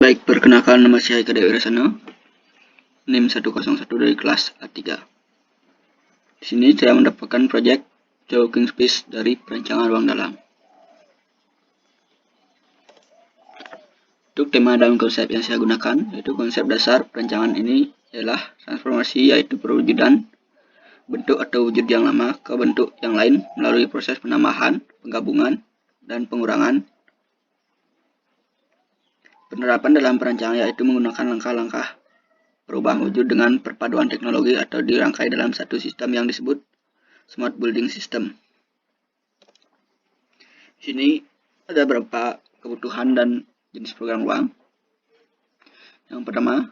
Baik, perkenalkan nama saya Haika Dewi Rasano, NIM 101 dari kelas A3. Di sini saya mendapatkan proyek co-working space dari perancangan ruang dalam. Untuk tema dan konsep yang saya gunakan, yaitu konsep dasar perancangan ini ialah transformasi, yaitu perwujudan bentuk atau wujud yang lama ke bentuk yang lain melalui proses penambahan, penggabungan, dan pengurangan. Penerapan dalam perancangan yaitu menggunakan langkah-langkah perubahan wujud dengan perpaduan teknologi atau dirangkai dalam satu sistem yang disebut Smart Building System. Di sini ada beberapa kebutuhan dan jenis program ruang. Yang pertama,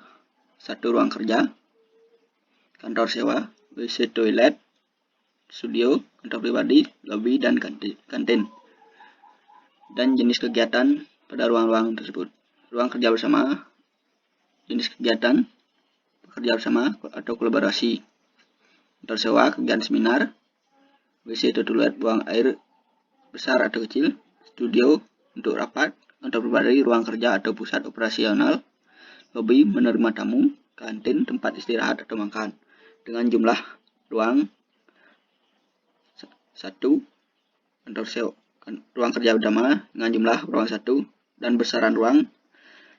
satu ruang kerja, kantor sewa, WC toilet, studio, kantor pribadi, lobby, dan kantin. Dan jenis kegiatan pada ruang-ruang tersebut. Ruang kerja bersama, jenis kegiatan, bekerja bersama atau kolaborasi. Kantor sewa, kegiatan seminar, WC atau toilet, buang air besar atau kecil, studio untuk rapat, kantor pribadi, ruang kerja atau pusat operasional, lobby menerima tamu, kantin tempat istirahat atau makan, dengan jumlah ruang 1, kantor sewa, ruang kerja bersama dengan jumlah ruang 1 dan besaran ruang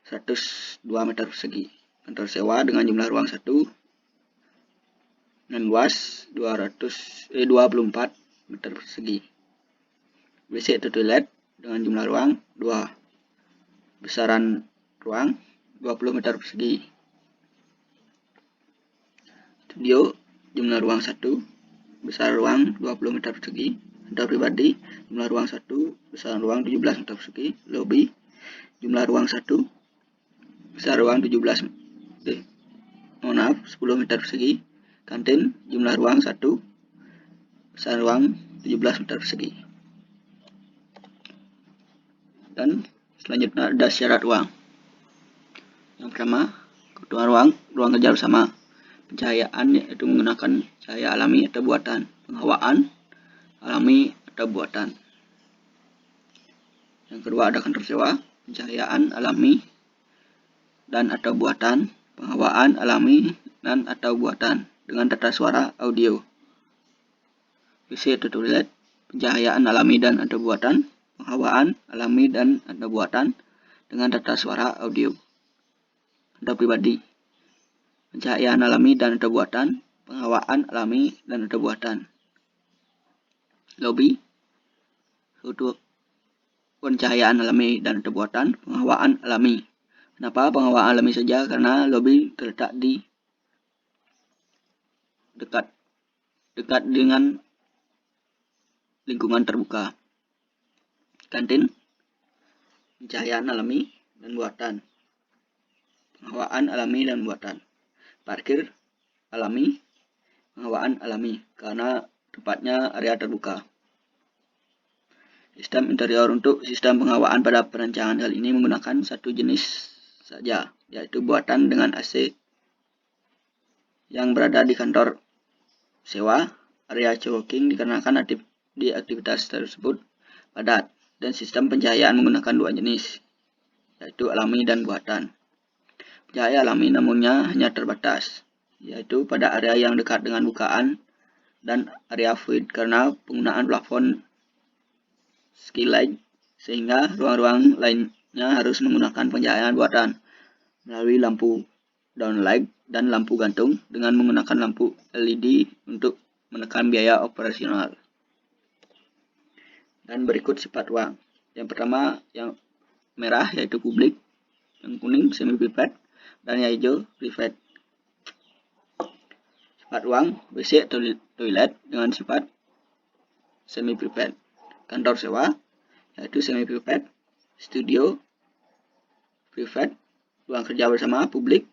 102 meter persegi. Kantor sewa dengan jumlah ruang 1 dan luas 24 meter persegi. WC atau toilet dengan jumlah ruang 2, besaran ruang 20 meter persegi. Studio jumlah ruang 1, besar ruang 20 meter persegi. Kantor pribadi jumlah ruang 1, besaran ruang 17 meter persegi. Lobby jumlah ruang 1, besar ruang 10 meter persegi. Kantin jumlah ruang 1, besar ruang 17 meter persegi. Dan selanjutnya ada syarat ruang. Yang pertama, kebutuhan ruang kerja bersama. Pencahayaan yaitu menggunakan cahaya alami atau buatan. Penghawaan alami atau buatan. Yang kedua ada kantor sewa, pencahayaan alami dan atau buatan. Penghawaan alami dan atau buatan dengan tata suara audio. WC atau toilet, pencahayaan alami dan atau buatan. Penghawaan alami dan atau buatan dengan tata suara audio. Kantor pribadi, pencahayaan alami dan atau buatan, penghawaan alami dan atau buatan. Lobby, pencahayaan alami dan atau buatan, penghawaan alami. Kenapa penghawaan alami saja? Karena lobby terletak di dekat dengan lingkungan terbuka. Kantin, pencahayaan alami dan buatan, penghawaan alami dan buatan. Parkir alami, penghawaan alami karena tempatnya area terbuka. Sistem interior, untuk sistem penghawaan pada perancangan hal ini menggunakan satu jenis saja, yaitu buatan dengan AC yang berada di kantor sewa, area co-working dikarenakan di aktivitas tersebut padat, dan sistem pencahayaan menggunakan dua jenis, yaitu alami dan buatan. Cahaya alami namunnya hanya terbatas, yaitu pada area yang dekat dengan bukaan dan area void karena penggunaan plafon skylight, sehingga ruang-ruang lainnya harus menggunakan pencahayaan buatan melalui lampu downlight dan lampu gantung dengan menggunakan lampu LED untuk menekan biaya operasional. Dan berikut sifat ruang. Yang pertama yang merah yaitu publik, yang kuning semi private, dan yang hijau private. Sifat ruang WC atau toilet dengan sifat semi private. Kantor sewa yaitu semi private, studio private, ruang kerja bersama publik,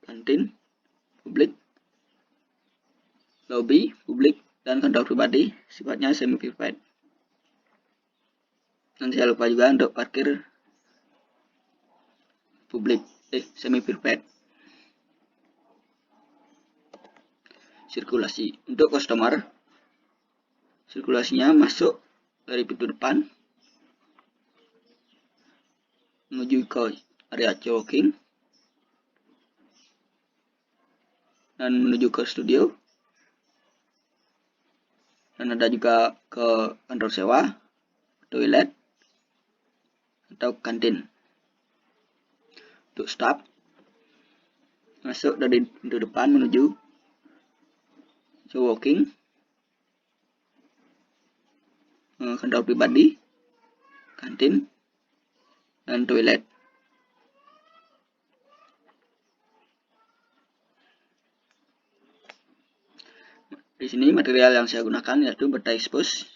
kantin publik, lobby publik, dan kantor pribadi sifatnya semi private. Dan saya lupa juga untuk parkir publik semi private. Sirkulasi untuk customer, sirkulasinya masuk dari pintu depan menuju ke area co-working dan menuju ke studio, dan ada juga ke kantor sewa, toilet, atau kantin. Untuk staff, masuk dari pintu depan menuju co-working, kantor pribadi, kantin, dan toilet. Di sini material yang saya gunakan yaitu bata expose,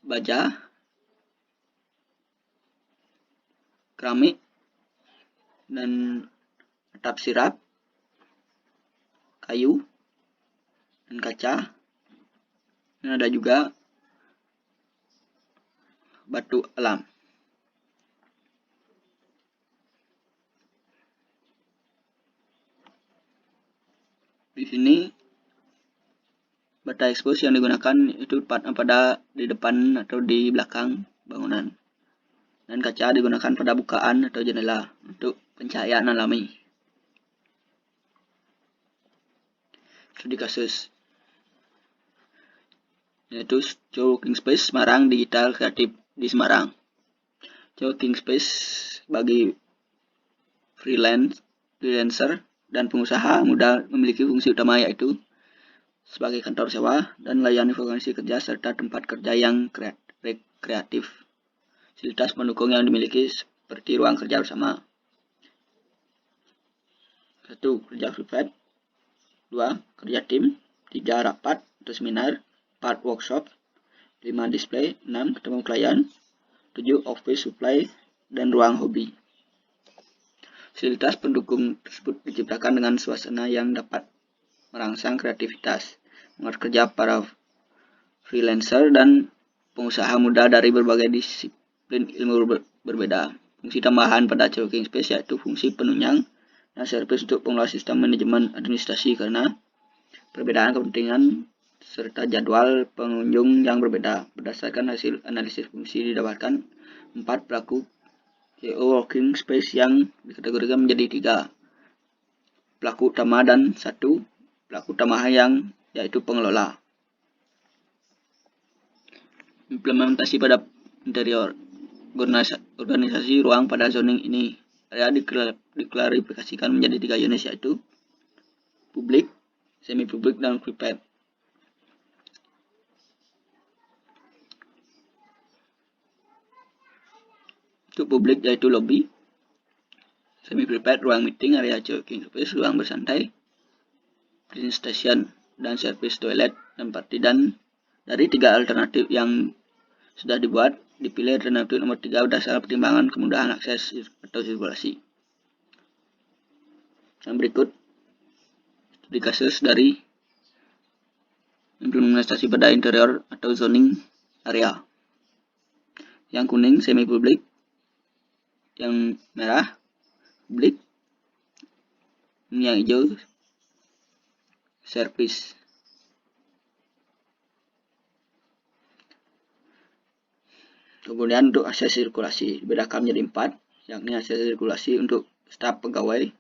baja, keramik, dan atap sirap, kayu, dan kaca. Dan ada juga batu alam. Di sini bata expose yang digunakan itu pada di depan atau di belakang bangunan, dan kaca digunakan pada bukaan atau jendela untuk pencahayaan alami. Studi kasus yaitu co-working space Semarang Digital Kreatif di Semarang. Co-working space bagi freelancer dan pengusaha muda memiliki fungsi utama yaitu sebagai kantor sewa dan layani vakansi kerja serta tempat kerja yang kreatif. Fasilitas pendukung yang dimiliki seperti ruang kerja bersama. 1. Kerja privat. 2. Kerja tim. 3. Rapat atau seminar. 4. Workshop. 5. Display. 6. Ketemu klien. 7. Office supply dan ruang hobi. Fasilitas pendukung tersebut diciptakan dengan suasana yang dapat merangsang kreativitas, semangat kerja para freelancer dan pengusaha muda dari berbagai disiplin ilmu berbeda. Fungsi tambahan pada co-working space yaitu fungsi penunjang dan servis untuk pengelola sistem manajemen administrasi karena perbedaan kepentingan serta jadwal pengunjung yang berbeda. Berdasarkan hasil analisis fungsi didapatkan 4 pelaku co-working space yang dikategorikan menjadi 3 pelaku utama dan 1 pelaku tambahan yang yaitu pengelola. Implementasi pada interior organisasi ruang pada zoning ini. Area diklarifikasikan menjadi 3 jenis yaitu publik, semi publik, dan private. Untuk publik yaitu lobby, semi private ruang meeting, area co-working space ruang bersantai, clean station, dan service toilet dan party. Dan dari 3 alternatif yang sudah dibuat, dipilih alternatif nomor 3 berdasarkan pertimbangan kemudahan akses atau sirkulasi. Yang berikut studi kasus dari implementasi pada interior atau zoning area. Yang kuning semi publik, yang merah publik, yang hijau service. Kemudian untuk akses sirkulasi dibedakan menjadi 4, yakni akses sirkulasi untuk staf pegawai,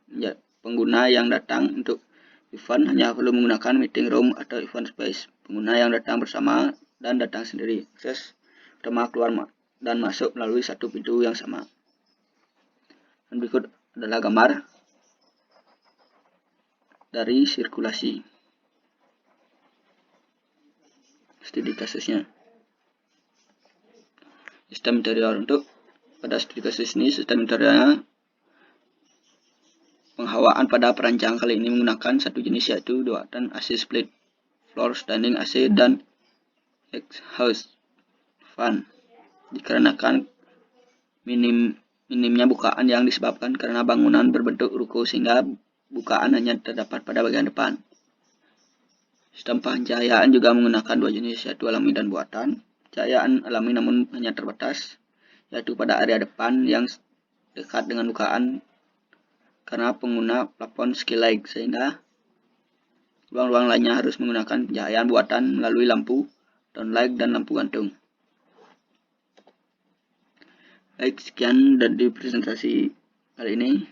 pengguna yang datang untuk event hanya perlu menggunakan meeting room atau event space, pengguna yang datang bersama dan datang sendiri, akses pertama keluar dan masuk melalui 1 pintu yang sama. Dan berikut adalah gambar dari sirkulasi. Studi kasusnya. Sistem interior. Untuk pada studi kasus ini, sistem interiornya penghawaan pada perancang kali ini menggunakan 1 jenis yaitu buatan AC split floor standing AC dan exhaust fan. Dikarenakan minimnya bukaan yang disebabkan karena bangunan berbentuk ruko sehingga bukaan hanya terdapat pada bagian depan. Sistem pencahayaan juga menggunakan 2 jenis yaitu alami dan buatan. Pencahayaan alami namun hanya terbatas yaitu pada area depan yang dekat dengan bukaan karena pengguna plafon skylight, sehingga ruang-ruang lainnya harus menggunakan pencahayaan buatan melalui lampu downlight dan lampu gantung. Baik, sekian dari presentasi kali ini.